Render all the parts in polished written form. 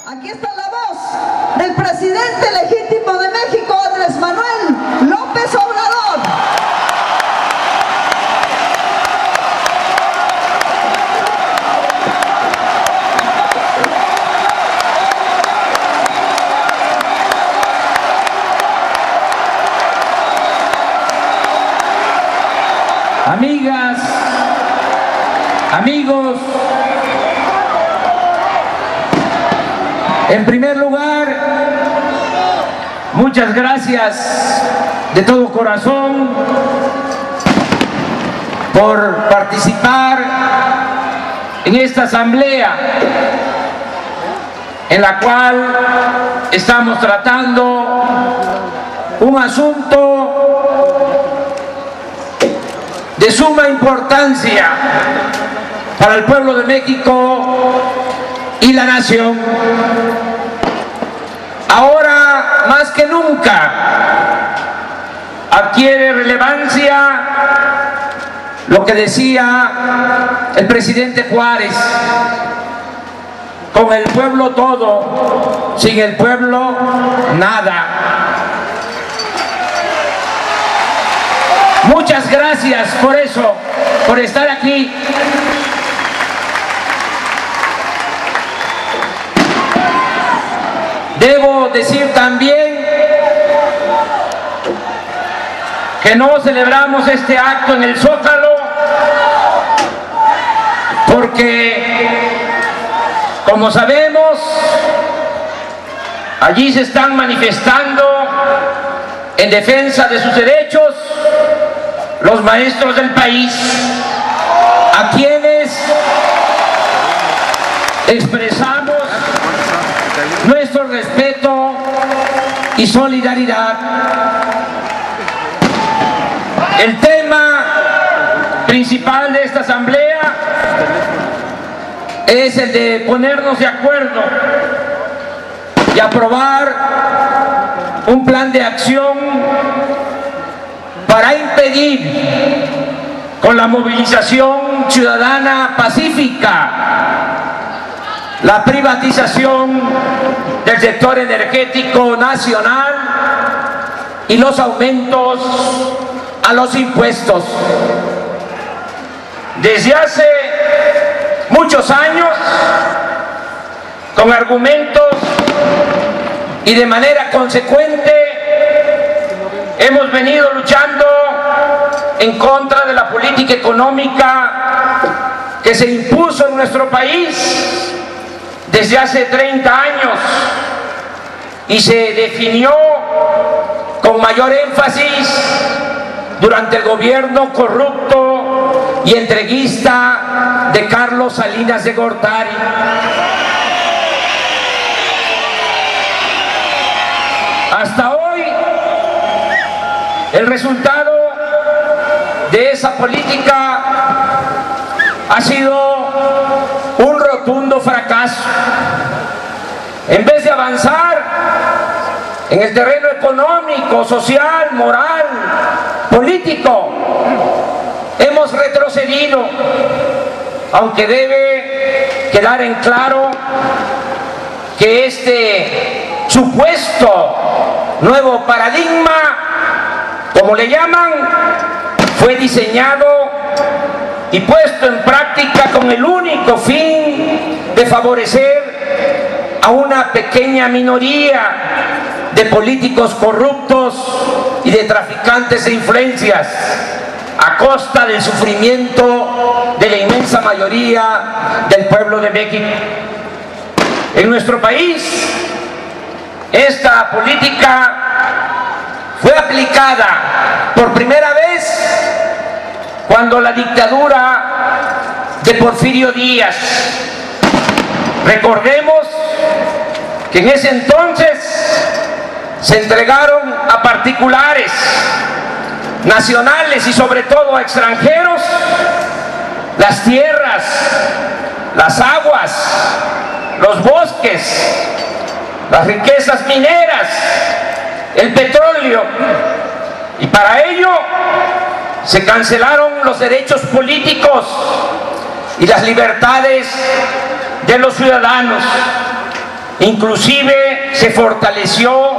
Aquí está la voz del presidente legítimo de México, Andrés Manuel López Obrador. Amigas, amigos, en primer lugar, muchas gracias de todo corazón por participar en esta asamblea en la cual estamos tratando un asunto de suma importancia para el pueblo de México y la nación. Ahora más que nunca adquiere relevancia lo que decía el presidente Juárez: con el pueblo todo, sin el pueblo nada. Muchas gracias por eso, por estar aquí. Debo decir también que no celebramos este acto en el Zócalo porque, como sabemos, allí se están manifestando en defensa de sus derechos los maestros del país, a quienes expresamos nuestro respeto y solidaridad. El tema principal de esta asamblea es el de ponernos de acuerdo y aprobar un plan de acción para impedir, con la movilización ciudadana pacífica, la privatización del sector energético nacional y los aumentos a los impuestos. Desde hace muchos años, con argumentos y de manera consecuente, hemos venido luchando en contra de la política económica que se impuso en nuestro país desde hace 30 años y se definió con mayor énfasis durante el gobierno corrupto y entreguista de Carlos Salinas de Gortari. Hasta hoy, el resultado de esa política ha sido un rotundo fracaso. En vez de avanzar en el terreno económico, social, moral, político, hemos retrocedido, aunque debe quedar en claro que este supuesto nuevo paradigma, como le llaman, fue diseñado y puesto en práctica con el único fin de favorecer a una pequeña minoría de políticos corruptos y de traficantes de influencias, a costa del sufrimiento de la inmensa mayoría del pueblo de México. En nuestro país, esta política fue aplicada por primera vez cuando la dictadura de Porfirio Díaz. Recordemos que en ese entonces se entregaron a particulares, nacionales y sobre todo a extranjeros, las tierras, las aguas, los bosques, las riquezas mineras, el petróleo, y para ello se cancelaron los derechos políticos y las libertades de los ciudadanos. Inclusive se fortaleció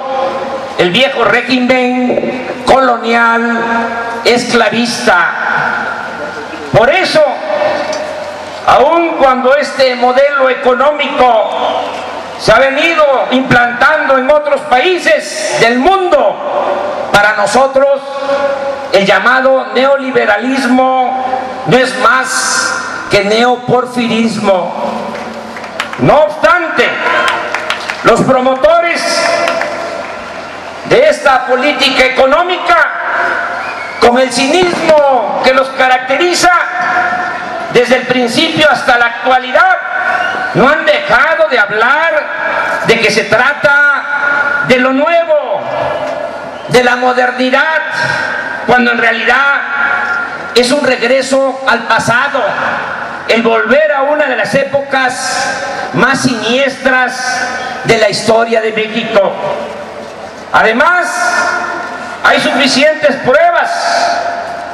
el viejo régimen colonial esclavista. Por eso, aun cuando este modelo económico se ha venido implantando en otros países del mundo, para nosotros el llamado neoliberalismo no es más que neoporfirismo. No obstante, los promotores de esta política económica, con el cinismo que los caracteriza desde el principio hasta la actualidad, no han dejado de hablar de que se trata de lo nuevo, de la modernidad, cuando en realidad es un regreso al pasado, el volver a una de las épocas más siniestras de la historia de México. Además, hay suficientes pruebas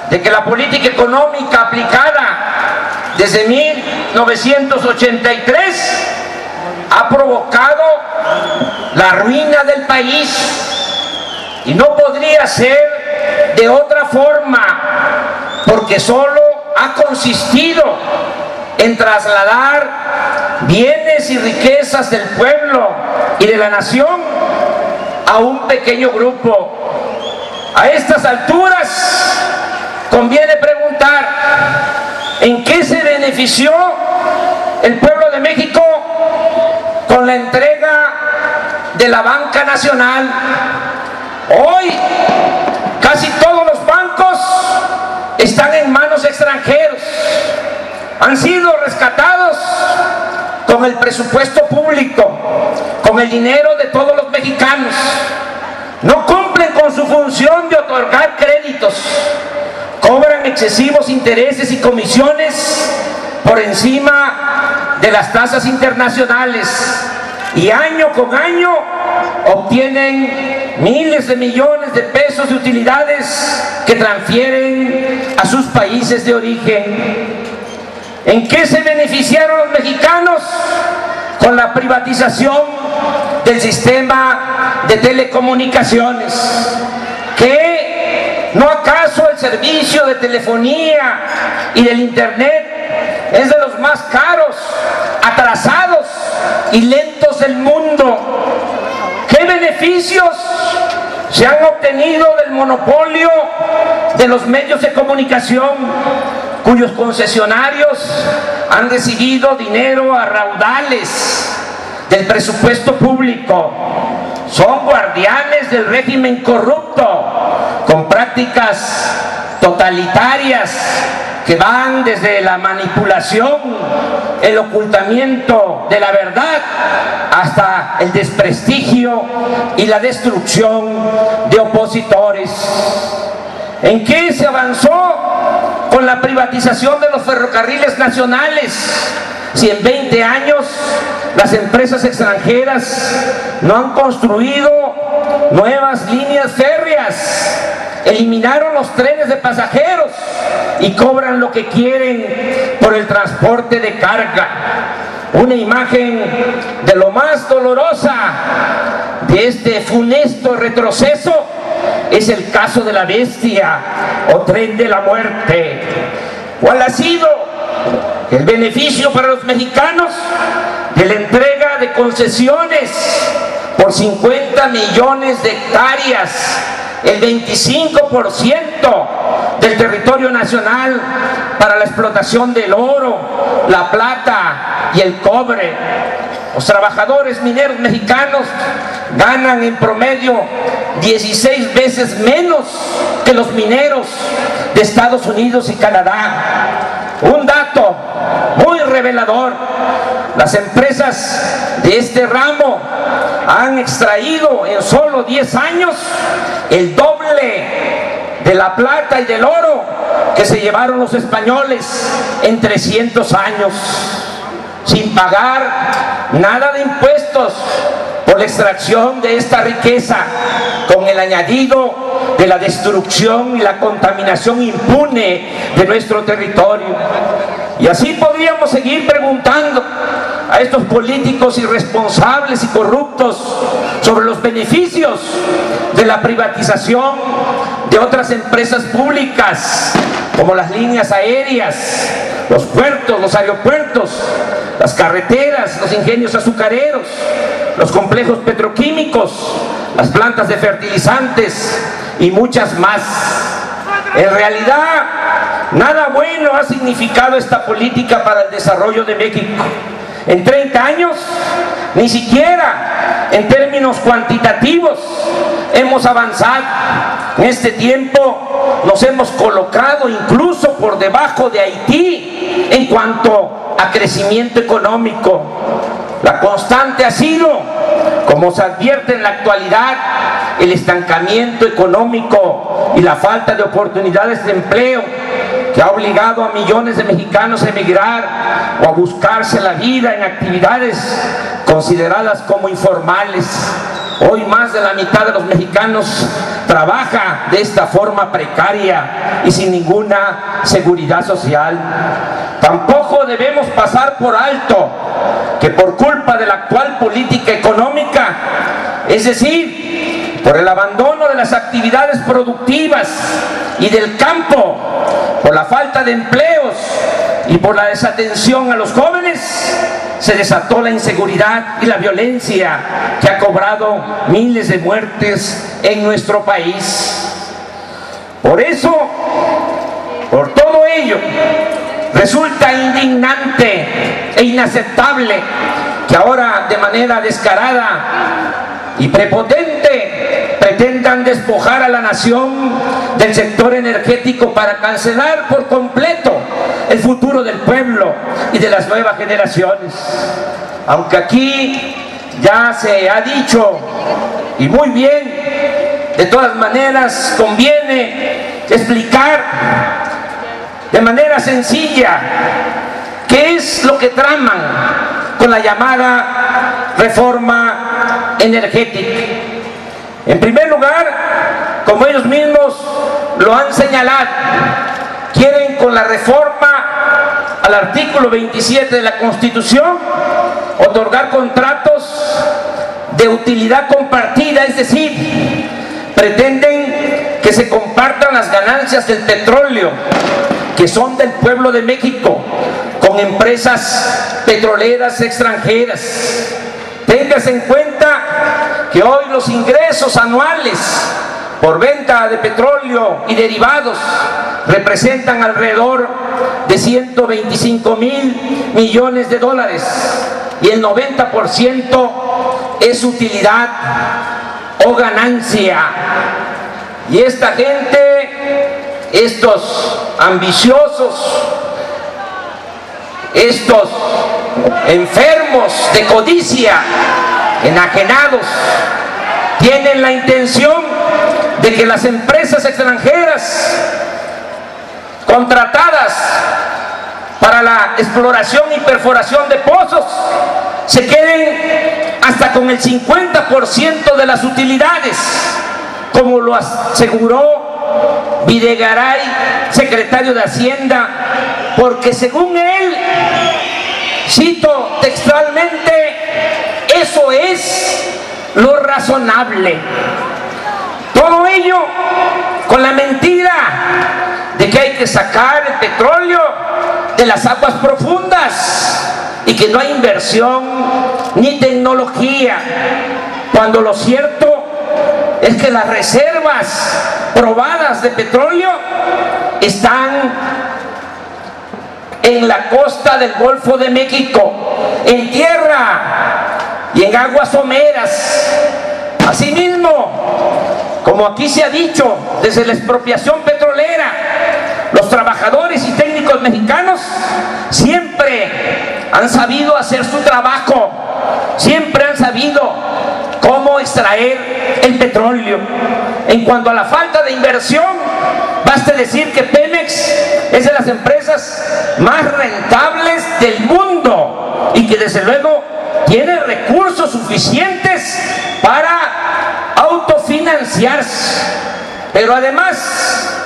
de que la política económica aplicada desde 1983 ha provocado la ruina del país, y no podría ser de otra forma, porque solo ha consistido en trasladar bienes y riquezas del pueblo y de la nación a un pequeño grupo. A estas alturas conviene preguntar: ¿en qué se benefició el pueblo de México con la entrega de la banca nacional? Hoy casi todos los bancos están en manos extranjeros, han sido rescatados con el presupuesto público, con el dinero de todos los mexicanos. No cumplen con su función de otorgar créditos, cobran excesivos intereses y comisiones por encima de las tasas internacionales, y año con año obtienen miles de millones de pesos de utilidades que transfieren a sus países de origen. ¿En qué se beneficiaron los mexicanos? Con la privatización del sistema de telecomunicaciones. ¿Qué? ¿No acaso el servicio de telefonía y del internet es de los más caros, atrasados y lentos del mundo? ¿Qué beneficios se han obtenido del monopolio de los medios de comunicación, cuyos concesionarios han recibido dinero a raudales del presupuesto público? Son guardianes del régimen corrupto, con prácticas totalitarias que van desde la manipulación, el ocultamiento de la verdad, hasta el desprestigio y la destrucción de opositores. ¿En qué se avanzó con la privatización de los ferrocarriles nacionales? Si en 20 años las empresas extranjeras no han construido nuevas líneas férreas, eliminaron los trenes de pasajeros y cobran lo que quieren por el transporte de carga. Una imagen de lo más dolorosa de este funesto retroceso es el caso de la Bestia o Tren de la Muerte. ¿Cuál ha sido el beneficio para los mexicanos de la entrega de concesiones por 50 millones de hectáreas, el 25% del territorio nacional, para la explotación del oro, la plata y el cobre? Los trabajadores mineros mexicanos ganan en promedio 16 veces menos que los mineros de Estados Unidos y Canadá. Un dato muy revelador: las empresas de este ramo han extraído en solo 10 años el doble de la plata y del oro que se llevaron los españoles en 300 años, sin pagar nada de impuestos por la extracción de esta riqueza, con el añadido de la destrucción y la contaminación impune de nuestro territorio. Y así podríamos seguir preguntando a a estos políticos irresponsables y corruptos sobre los beneficios de la privatización de otras empresas públicas, como las líneas aéreas, los puertos, los aeropuertos, las carreteras, los ingenios azucareros, los complejos petroquímicos, las plantas de fertilizantes y muchas más. En realidad, nada bueno ha significado esta política para el desarrollo de México. En 30 años, ni siquiera en términos cuantitativos hemos avanzado. En este tiempo nos hemos colocado incluso por debajo de Haití en cuanto a crecimiento económico. La constante ha sido, como se advierte en la actualidad, el estancamiento económico y la falta de oportunidades de empleo, que ha obligado a millones de mexicanos a emigrar o a buscarse la vida en actividades consideradas como informales. Hoy más de la mitad de los mexicanos trabaja de esta forma precaria y sin ninguna seguridad social. Tampoco debemos pasar por alto que por culpa de la actual política económica, es decir, por el abandono de las actividades productivas y del campo, por la falta de empleos y por la desatención a los jóvenes, se desató la inseguridad y la violencia que ha cobrado miles de muertes en nuestro país. Por eso, por todo ello, resulta indignante e inaceptable que ahora de manera descarada y prepotente pretendan despojar a la nación del sector energético para cancelar por completo el futuro del pueblo y de las nuevas generaciones. Aunque aquí ya se ha dicho, y muy bien, de todas maneras conviene explicar de manera sencilla qué es lo que traman con la llamada reforma energética. En primer lugar, como ellos mismos lo han señalado, quieren con la reforma al artículo 27 de la Constitución otorgar contratos de utilidad compartida, es decir, pretenden que se compartan las ganancias del petróleo, que son del pueblo de México, con empresas petroleras extranjeras. Téngase en cuenta que hoy los ingresos anuales por venta de petróleo y derivados representan alrededor de 125,000 millones de dólares y el 90% es utilidad o ganancia. Y esta gente, estos ambiciosos, estos enfermos de codicia, enajenados, tienen la intención de que las empresas extranjeras contratadas para la exploración y perforación de pozos se queden hasta con el 50% de las utilidades, como lo aseguró Videgaray, secretario de Hacienda, porque según él, cito textualmente, eso es lo razonable. Todo ello con la mentira de que hay que sacar el petróleo de las aguas profundas y que no hay inversión ni tecnología, cuando lo cierto es que las reservas probadas de petróleo están en la costa del Golfo de México, en tierra y en aguas someras. Asimismo, como aquí se ha dicho, desde la expropiación petrolera, los trabajadores y técnicos mexicanos siempre han sabido hacer su trabajo, siempre han sabido cómo extraer el petróleo. En cuanto a la falta de inversión, baste decir que Pemex es de las empresas más rentables del mundo y que desde luego tiene recursos suficientes para autofinanciarse. Pero además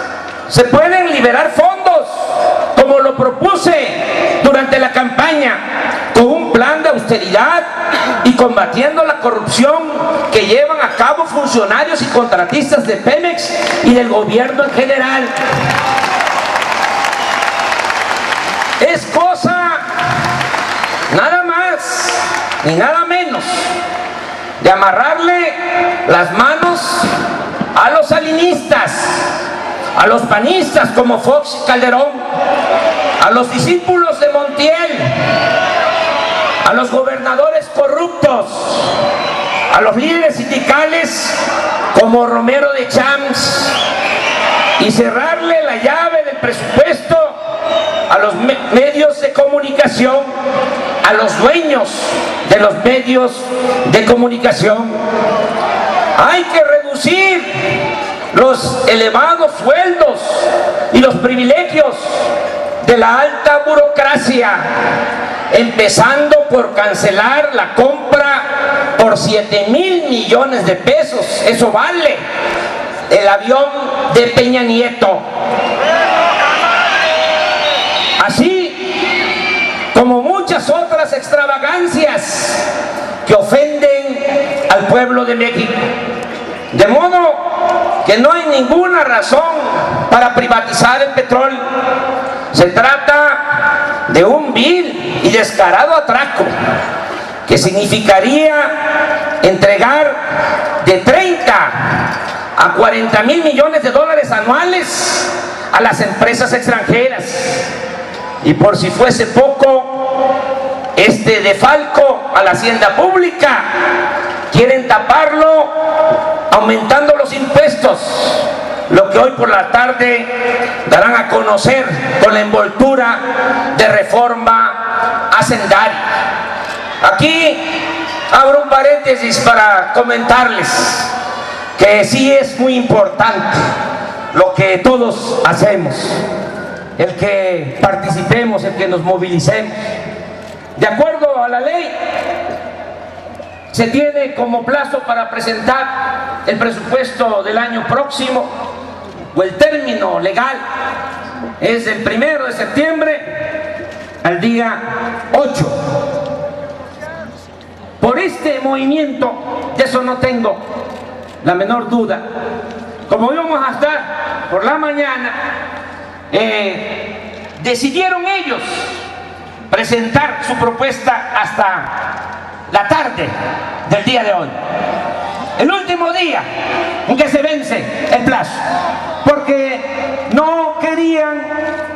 se pueden liberar fondos, como lo propuse durante la campaña, con un plan de austeridad y combatiendo la corrupción que llevan a cabo funcionarios y contratistas de Pemex y del gobierno en general. Es cosa nada más ni nada menos de amarrarle las manos a los salinistas, a los panistas como Fox y Calderón, a los discípulos de Montiel, a los gobernadores corruptos, a los líderes sindicales como Romero de Champs, y cerrarle la llave del presupuesto a los medios de comunicación, a los dueños de los medios de comunicación. Hay que reducir los elevados sueldos y los privilegios de la alta burocracia, empezando por cancelar la compra por 7,000 millones de pesos, eso vale el avión de Peña Nieto. Así como muchas otras extravagancias que ofenden al pueblo de México. De modo que no hay ninguna razón para privatizar el petróleo. Se trata de un vil y descarado atraco que significaría entregar de 30 a 40,000 millones de dólares anuales a las empresas extranjeras. Y por si fuese poco, este defalco a la hacienda pública quieren taparlo aumentando los impuestos, lo que hoy por la tarde darán a conocer con la envoltura de reforma hacendaria. Aquí abro un paréntesis para comentarles que sí es muy importante lo que todos hacemos, el que participemos, el que nos movilicemos. De acuerdo a la ley, se tiene como plazo para presentar el presupuesto del año próximo, o el término legal es del 1 de septiembre al día 8. Por este movimiento, de eso no tengo la menor duda. Como íbamos a estar por la mañana, decidieron ellos presentar su propuesta hasta la tarde del día de hoy, el último día en que se vence el plazo, porque no querían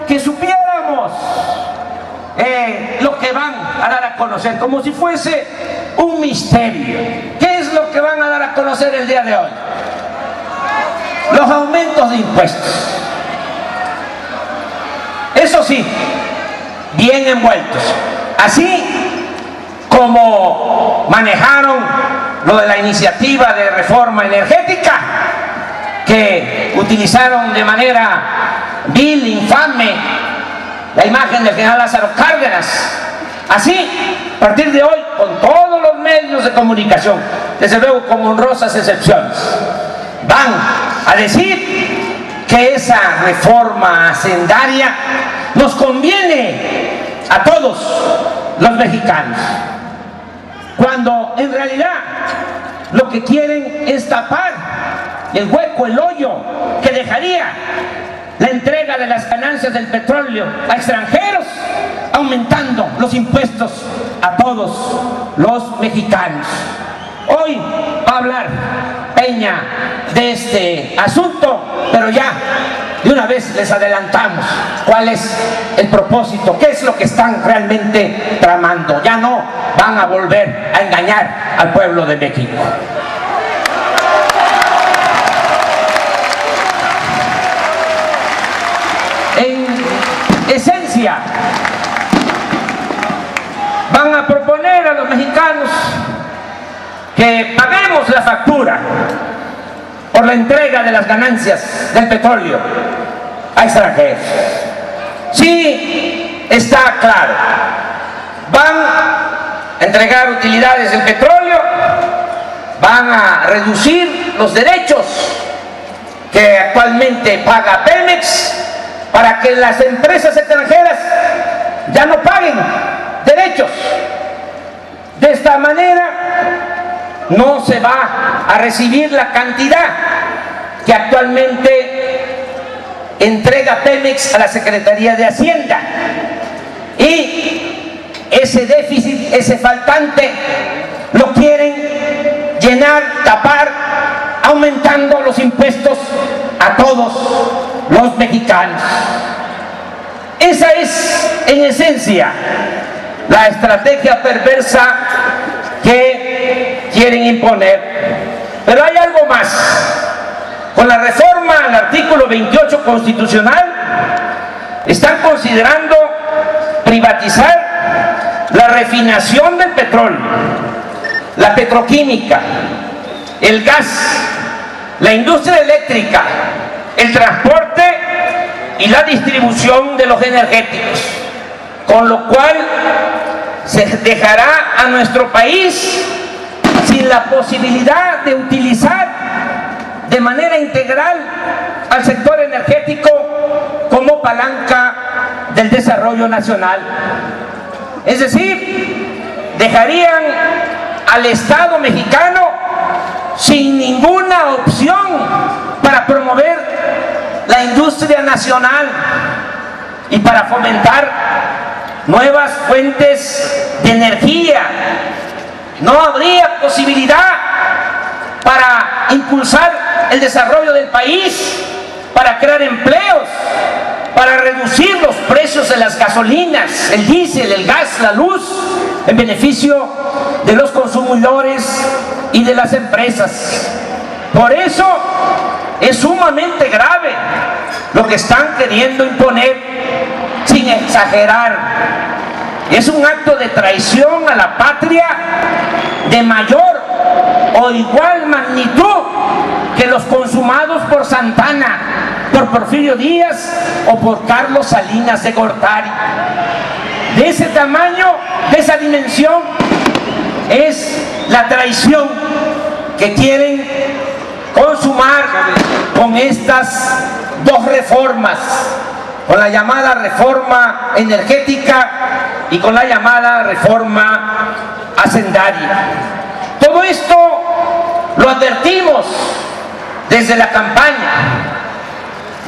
que supiéramos lo que van a dar a conocer, como si fuese un misterio. ¿Qué es lo que van a dar a conocer el día de hoy? Los aumentos de impuestos. Eso sí, bien envueltos. Así como manejaron lo de la iniciativa de reforma energética, que utilizaron de manera vil, infame, la imagen del general Lázaro Cárdenas. Así, a partir de hoy, con todos los medios de comunicación, desde luego con honrosas excepciones, van a decir que esa reforma hacendaria nos conviene a todos los mexicanos, cuando en realidad lo que quieren es tapar el hueco, el hoyo que dejaría la entrega de las ganancias del petróleo a extranjeros, aumentando los impuestos a todos los mexicanos. Hoy va a hablar Peña de este asunto, pero ya de una vez les adelantamos cuál es el propósito, qué es lo que están realmente tramando. Ya no van a volver a engañar al pueblo de México. En esencia, van a proponer a los mexicanos que paguemos la factura por la entrega de las ganancias del petróleo a extranjeros. Sí, está claro, van a entregar utilidades del petróleo, van a reducir los derechos que actualmente paga Pemex para que las empresas extranjeras ya no paguen derechos esta manera no se va a recibir la cantidad que actualmente entrega Pemex a la Secretaría de Hacienda. Y ese déficit, ese faltante, lo quieren llenar, tapar, aumentando los impuestos a todos los mexicanos. Esa es, en esencia, la estrategia perversa que quieren imponer. Pero hay algo más. Con la reforma al artículo 28 constitucional, están considerando privatizar la refinación del petróleo, la petroquímica, el gas, la industria eléctrica, el transporte y la distribución de los energéticos, con lo cual se dejará a nuestro país sin la posibilidad de utilizar de manera integral al sector energético como palanca del desarrollo nacional. Es decir, dejarían al Estado mexicano sin ninguna opción para promover la industria nacional y para fomentar nuevas fuentes de energía. No habría posibilidad para impulsar el desarrollo del país, para crear empleos, para reducir los precios de las gasolinas, el diésel, el gas, la luz, en beneficio de los consumidores y de las empresas. Por eso es sumamente grave lo que están queriendo imponer, sin exagerar. Es un acto de traición a la patria de mayor o igual magnitud que los consumados por Santana, por Porfirio Díaz o por Carlos Salinas de Gortari. De ese tamaño, de esa dimensión, es la traición que quieren consumar con estas dos reformas, con la llamada reforma energética y con la llamada reforma hacendaria. Todo esto lo advertimos desde la campaña,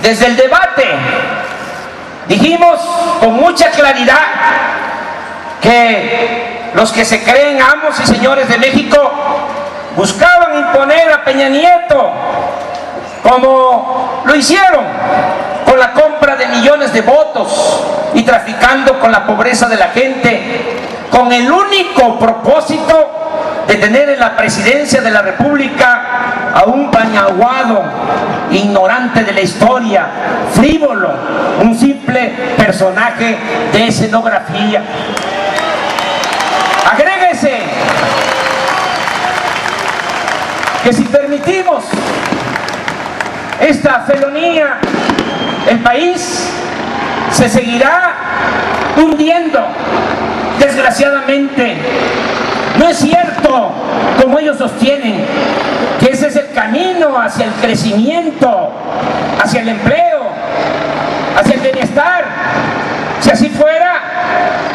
desde el debate. Dijimos con mucha claridad que los que se creen amos y señores de México buscaban imponer a Peña Nieto, como lo hicieron con la compra de millones de votos y traficando con la pobreza de la gente, con el único propósito de tener en la presidencia de la República a un pañaguado, ignorante de la historia, frívolo, un simple personaje de escenografía. Agréguese que si permitimos esta felonía, el país se seguirá hundiendo, desgraciadamente. No es cierto, como ellos sostienen, que ese es el camino hacia el crecimiento, hacia el empleo, hacia el bienestar. Si así fuera,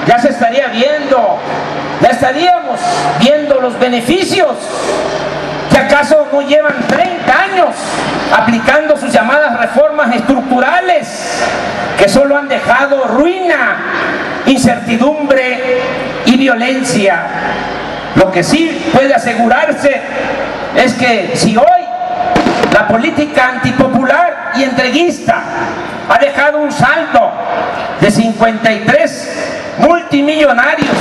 ya se estaría viendo, ya estaríamos viendo los beneficios. ¿Que acaso no llevan 30 años aplicando sus llamadas reformas estructurales, que solo han dejado ruina, incertidumbre y violencia? Lo que sí puede asegurarse es que si hoy la política antipopular y entreguista ha dejado un saldo de 53 multimillonarios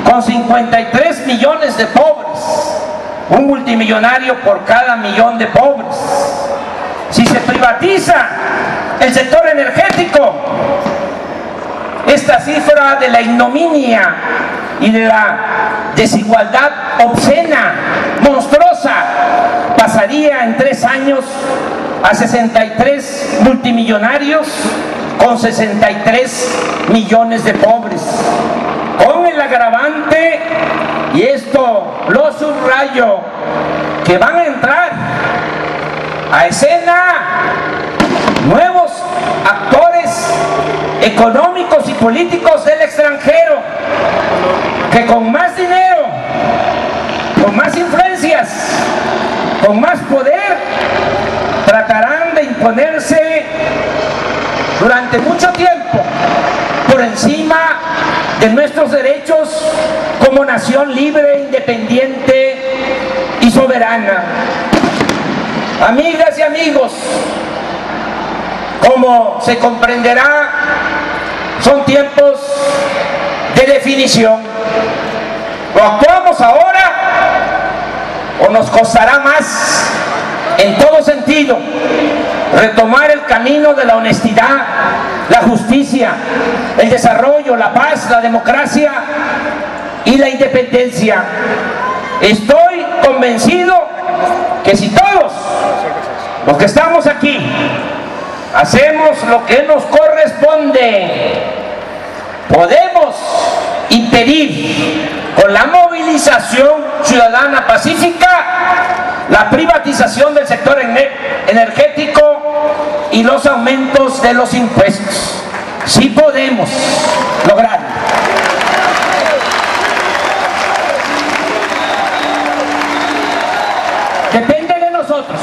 con 53 millones de pobres, un multimillonario por cada millón de pobres. Si se privatiza el sector energético, esta cifra de la ignominia y de la desigualdad obscena, monstruosa, pasaría en 3 años a 63 multimillonarios con 63 millones de pobres. Con el agravante, y esto lo subrayo, que van a entrar a escena nuevos actores económicos y políticos del extranjero, que con más dinero con más poder, tratarán de imponerse durante mucho tiempo por encima de nuestros derechos como nación libre, independiente y soberana. Amigas y amigos, como se comprenderá, son tiempos de definición. ¿O actuamos ahora o nos costará más, en todo sentido, retomar el camino de la honestidad, la justicia, el desarrollo, la paz, la democracia y la independencia? Estoy convencido que si todos los que estamos aquí hacemos lo que nos corresponde, podemos impedir con la movilización ciudadana pacífica la privatización del sector energético y los aumentos de los impuestos. Sí podemos lograrlo. Depende de nosotros.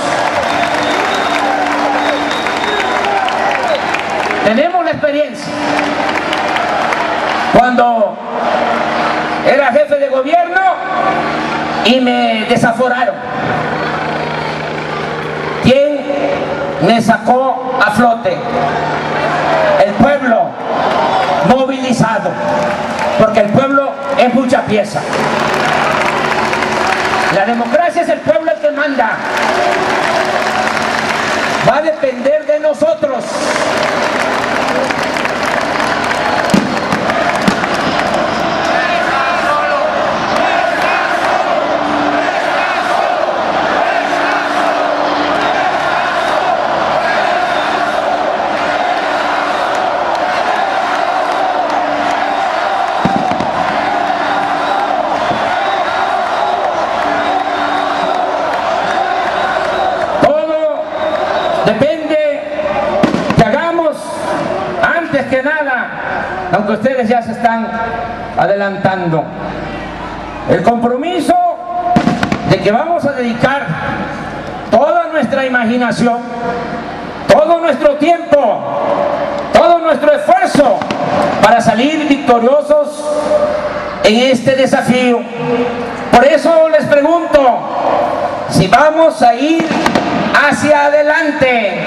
Tenemos la experiencia. Cuando era jefe de gobierno y me desaforaron, ¿quién me sacó a flote? El pueblo movilizado, porque el pueblo es mucha pieza. La democracia es el pueblo el que manda. Va a depender de nosotros. Depende que hagamos, antes que nada, aunque ustedes ya se están adelantando, el compromiso de que vamos a dedicar toda nuestra imaginación, todo nuestro tiempo, todo nuestro esfuerzo para salir victoriosos en este desafío. Por eso les pregunto si vamos a ir hacia adelante.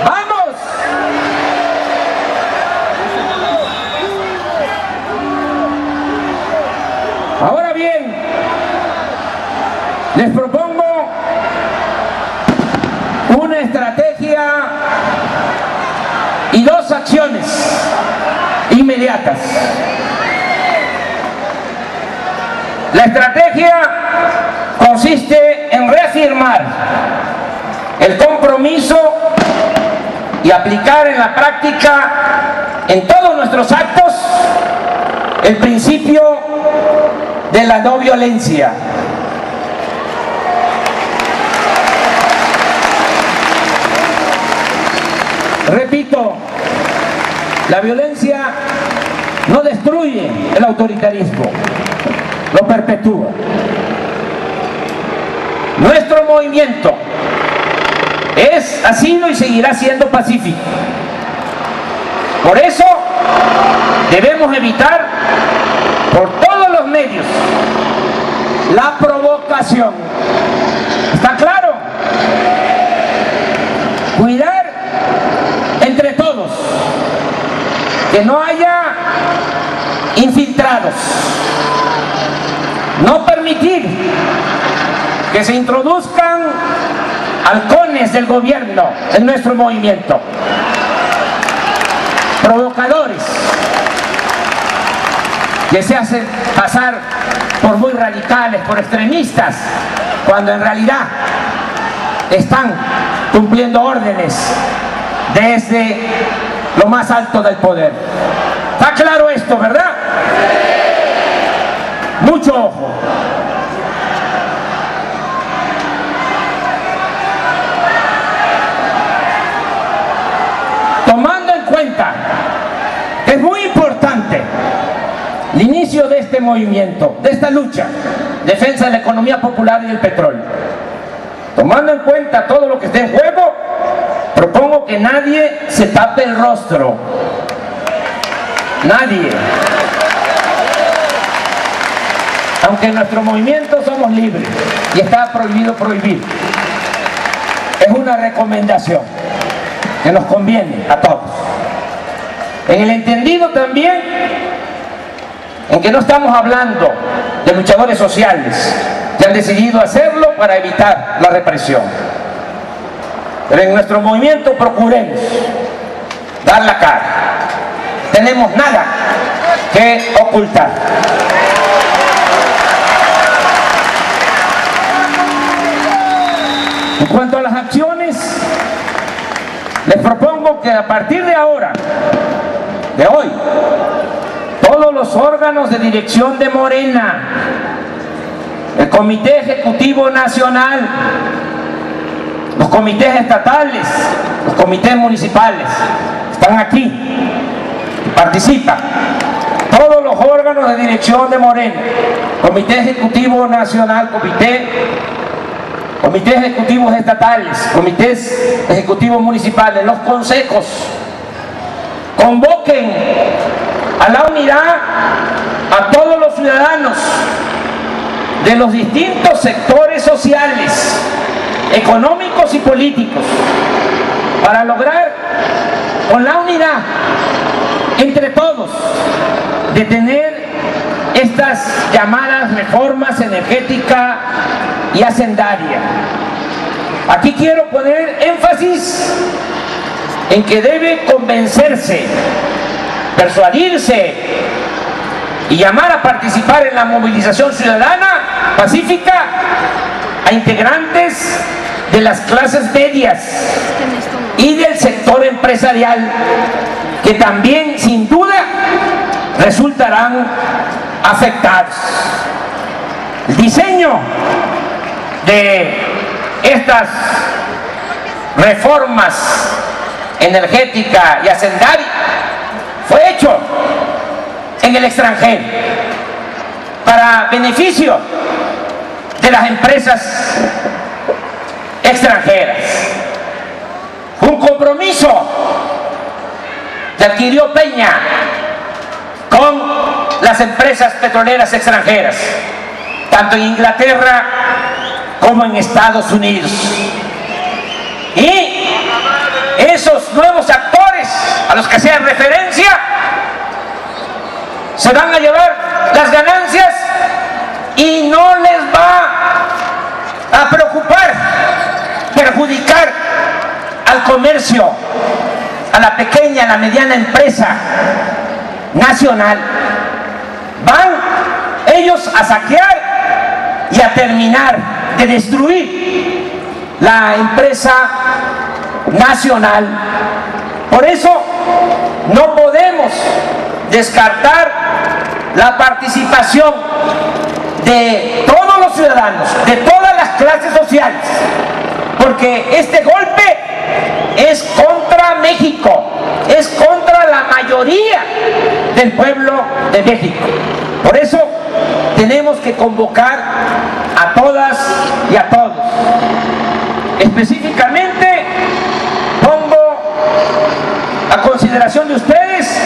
¡Vamos! Ahora bien, les propongo una estrategia y dos acciones inmediatas. La estrategia consiste en reafirmar el compromiso y aplicar en la práctica, en todos nuestros actos, el principio de la no violencia. Repito, la violencia no destruye el autoritarismo, lo perpetúa. Nuestro movimiento ha sido y seguirá siendo pacífico. Por eso debemos evitar por todos los medios la provocación. ¿Está claro? Cuidar entre todos que no haya infiltrados. No permitir que se introduzcan halcones del gobierno en nuestro movimiento, provocadores que se hacen pasar por muy radicales, por extremistas, cuando en realidad están cumpliendo órdenes desde lo más alto del poder. ¿Está claro esto, verdad? Mucho ojo. Tomando en cuenta que es muy importante el inicio de este movimiento, de esta lucha, defensa de la economía popular y del petróleo. Tomando en cuenta todo lo que está en juego, propongo que nadie se tape el rostro. Nadie. Aunque en nuestro movimiento somos libres y está prohibido prohibir. Es una recomendación que nos conviene a todos. En el entendido también en que no estamos hablando de luchadores sociales que han decidido hacerlo para evitar la represión. Pero en nuestro movimiento procuremos dar la cara. Tenemos nada que ocultar. En cuanto a las acciones, les propongo que a partir de ahora, de hoy, todos los órganos de dirección de Morena, el Comité Ejecutivo Nacional, los comités estatales, los comités municipales, están aquí, participan. Todos los órganos de dirección de Morena, Comité Ejecutivo Nacional, comités ejecutivos estatales, comités ejecutivos municipales, los consejos, convoquen a la unidad a todos los ciudadanos de los distintos sectores sociales, económicos y políticos, para lograr con la unidad entre todos detener estas llamadas reformas energética y hacendaria. Aquí quiero poner énfasis en que debe convencerse, persuadirse y llamar a participar en la movilización ciudadana pacífica a integrantes de las clases medias y del sector empresarial, que también sin duda resultarán afectados. El diseño de estas reformas energética y hacendaria fue hecho en el extranjero para beneficio de las empresas extranjeras. Un compromiso que adquirió Peña con las empresas petroleras extranjeras, tanto en Inglaterra como en Estados Unidos. Y esos nuevos actores a los que hacían referencia se van a llevar las ganancias y no les va a preocupar perjudicar al comercio, a la pequeña, a la mediana empresa nacional. Van ellos a saquear y a terminar de destruir la empresa nacional. Por eso no podemos descartar la participación de todos los ciudadanos, de todas las clases sociales, porque este golpe es contra México, es contra la mayoría del pueblo de México. Por eso tenemos que convocar a todas y a todos. Específicamente pongo a consideración de ustedes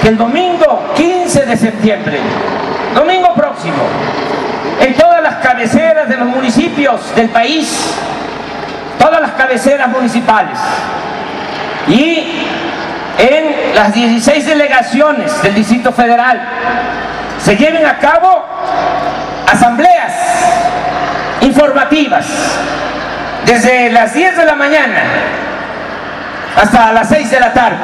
que el domingo 15 de septiembre, domingo próximo, en todas las cabeceras de los municipios del país, todas las cabeceras municipales y en las 16 delegaciones del Distrito Federal se lleven a cabo asambleas informativas desde las 10 de la mañana hasta las 6 de la tarde,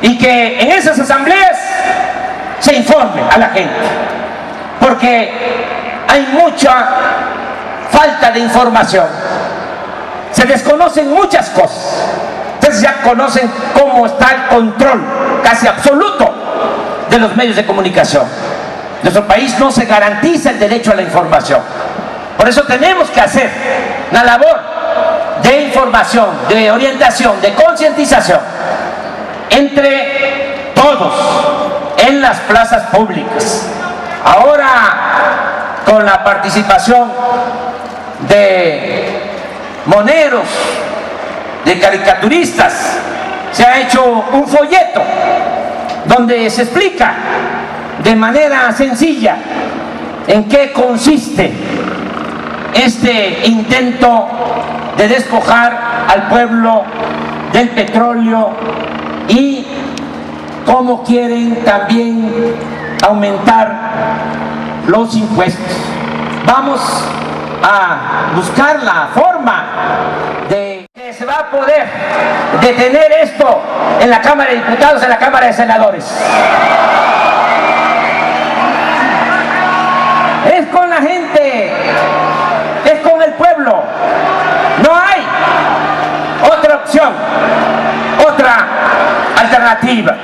y que en esas asambleas se informe a la gente, porque hay mucha falta de información, se desconocen muchas cosas. Ustedes ya conocen cómo está el control casi absoluto de los medios de comunicación. En nuestro país no se garantiza el derecho a la información. Por eso tenemos que hacer una labor de información, de orientación, de concientización entre todos en las plazas públicas. Ahora con la participación de moneros, de caricaturistas, se ha hecho un folleto donde se explica de manera sencilla en qué consiste este intento de despojar al pueblo del petróleo y cómo quieren también aumentar los impuestos. Vamos a buscar la forma de que se va a poder detener esto en la Cámara de Diputados, en la Cámara de Senadores. Es con la gente, es con el pueblo. No hay otra opción, otra alternativa.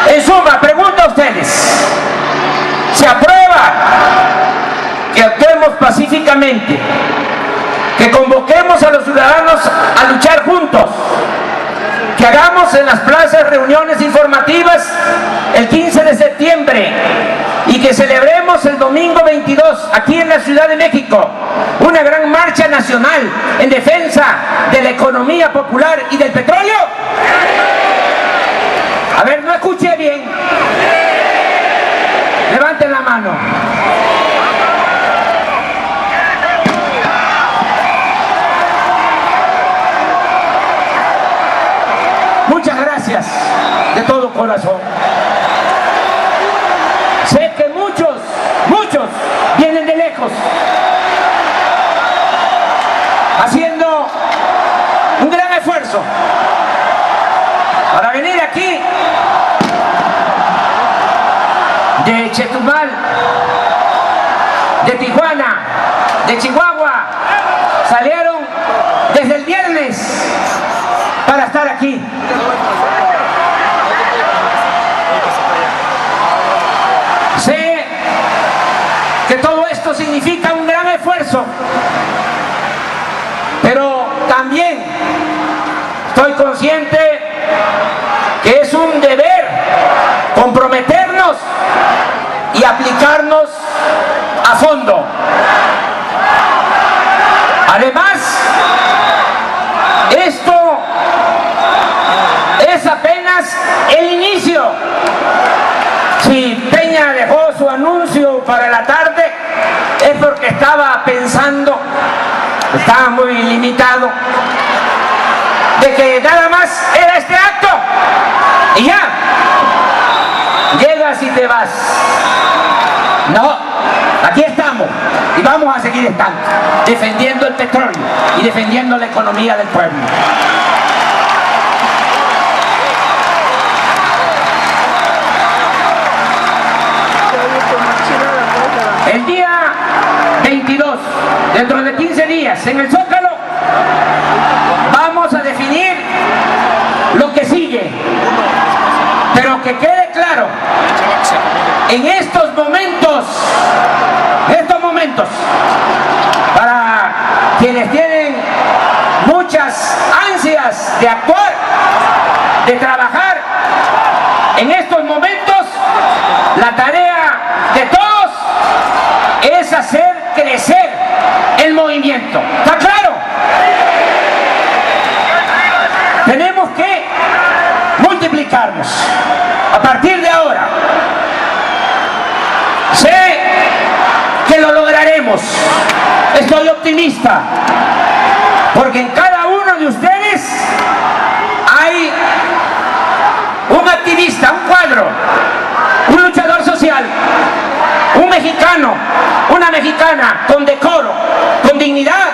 En suma, pregunto a ustedes, ¿se aprueba que actuemos pacíficamente, que convoquemos a los ciudadanos a luchar juntos, que hagamos en las plazas reuniones informativas el 15 de septiembre y que celebremos el domingo 22 aquí en la Ciudad de México una gran marcha nacional en defensa de la economía popular y del petróleo? A ver, no escuché bien. Levanten la mano. Muchas gracias de todo corazón. Sé que muchos vienen de lejos, haciendo un gran esfuerzo para venir aquí de Chetumal, de Tijuana, de Chihuahua, salieron desde el viernes para estar aquí. Sé que todo esto significa un gran esfuerzo, pero también estoy consciente que es un deber comprometernos y aplicarnos a fondo. Además, esto es apenas el inicio. Si Peña dejó su anuncio para la tarde, es porque estaba pensando, estaba muy limitado, de que nada más era este acto y ya, llegas y te vas. No, aquí estamos y vamos a seguir estando, defendiendo el petróleo y defendiendo la economía del pueblo. El día 22, dentro de 15 días, en el Zócalo, vamos a definir lo que sigue. Pero que quede claro, en estos momentos, para quienes tienen muchas ansias de actuar, de trabajar, en estos momentos, la tarea de todos es hacer crecer el movimiento. ¿Está claro? Tenemos que multiplicarnos a partir de ahora. Sé que lo lograremos. Estoy optimista porque en cada uno de ustedes hay un activista, un cuadro, un luchador social, un mexicano, una mexicana con decoro, con dignidad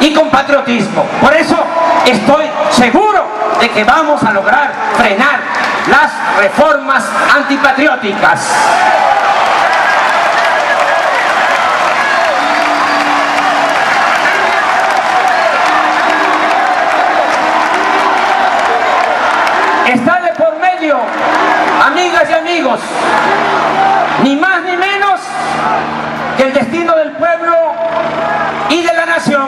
y con patriotismo. Por eso estoy seguro de que vamos a lograr frenar las reformas antipatrióticas. Está de por medio, amigas y amigos, ni más ni menos que el destino del pueblo y de la nación.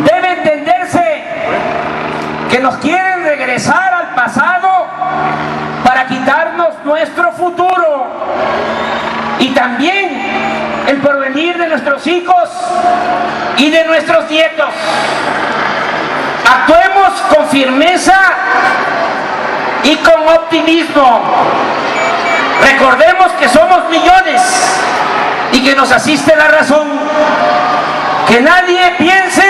Debe entenderse que nos quieren regresar al pasado para quitarnos nuestro futuro. y también el porvenir de nuestros hijos y de nuestros nietos. Actuemos con firmeza y con optimismo. Recordemos que somos millones y que nos asiste la razón. Que nadie piense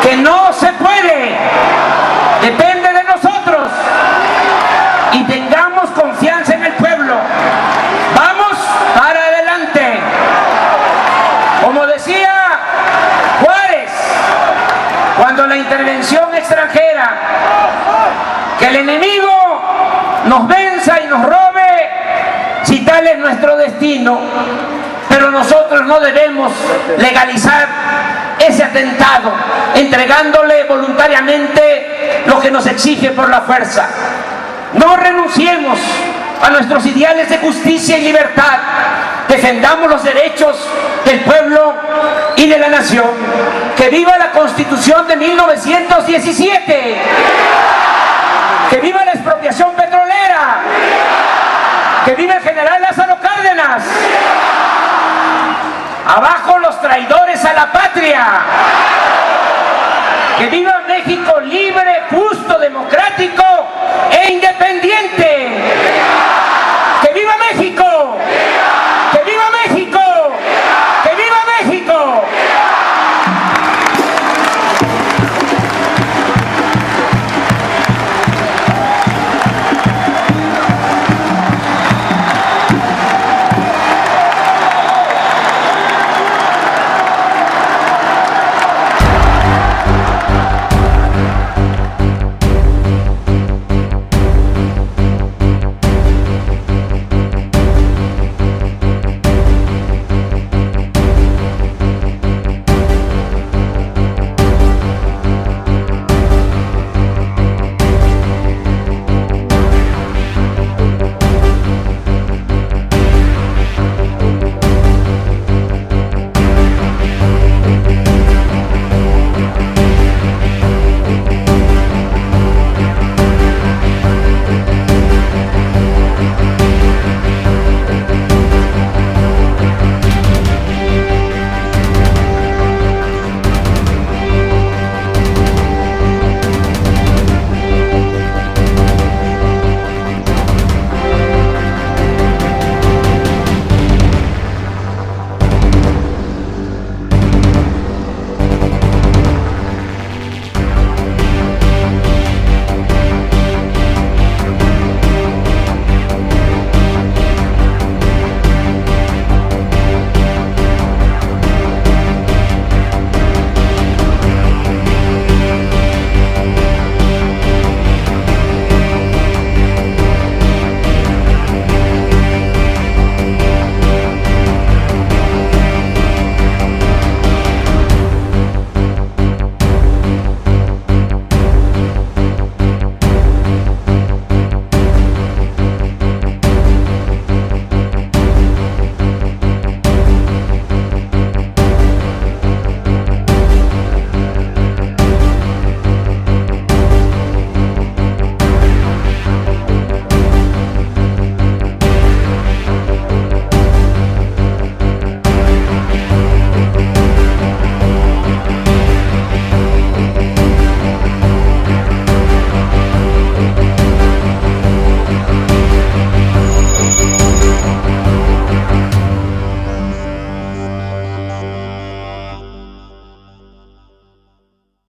que no se puede. Depende de nosotros. Y tengamos confianza en el pueblo. Vamos para adelante. Como decía Juárez, cuando la intervención extranjera, que el enemigo nos venza y nos robe, si tal es nuestro destino, pero nosotros no debemos legalizar ese atentado, entregándole voluntariamente lo que nos exige por la fuerza. No renunciemos a nuestros ideales de justicia y libertad. Defendamos los derechos del pueblo y de la nación. ¡Que viva la Constitución de 1917! ¡Que viva la expropiación petrolera! ¡Que viva el general Lázaro Cárdenas! ¡Abajo los traidores a la patria! ¡Que viva México libre, justo, democrático e independiente!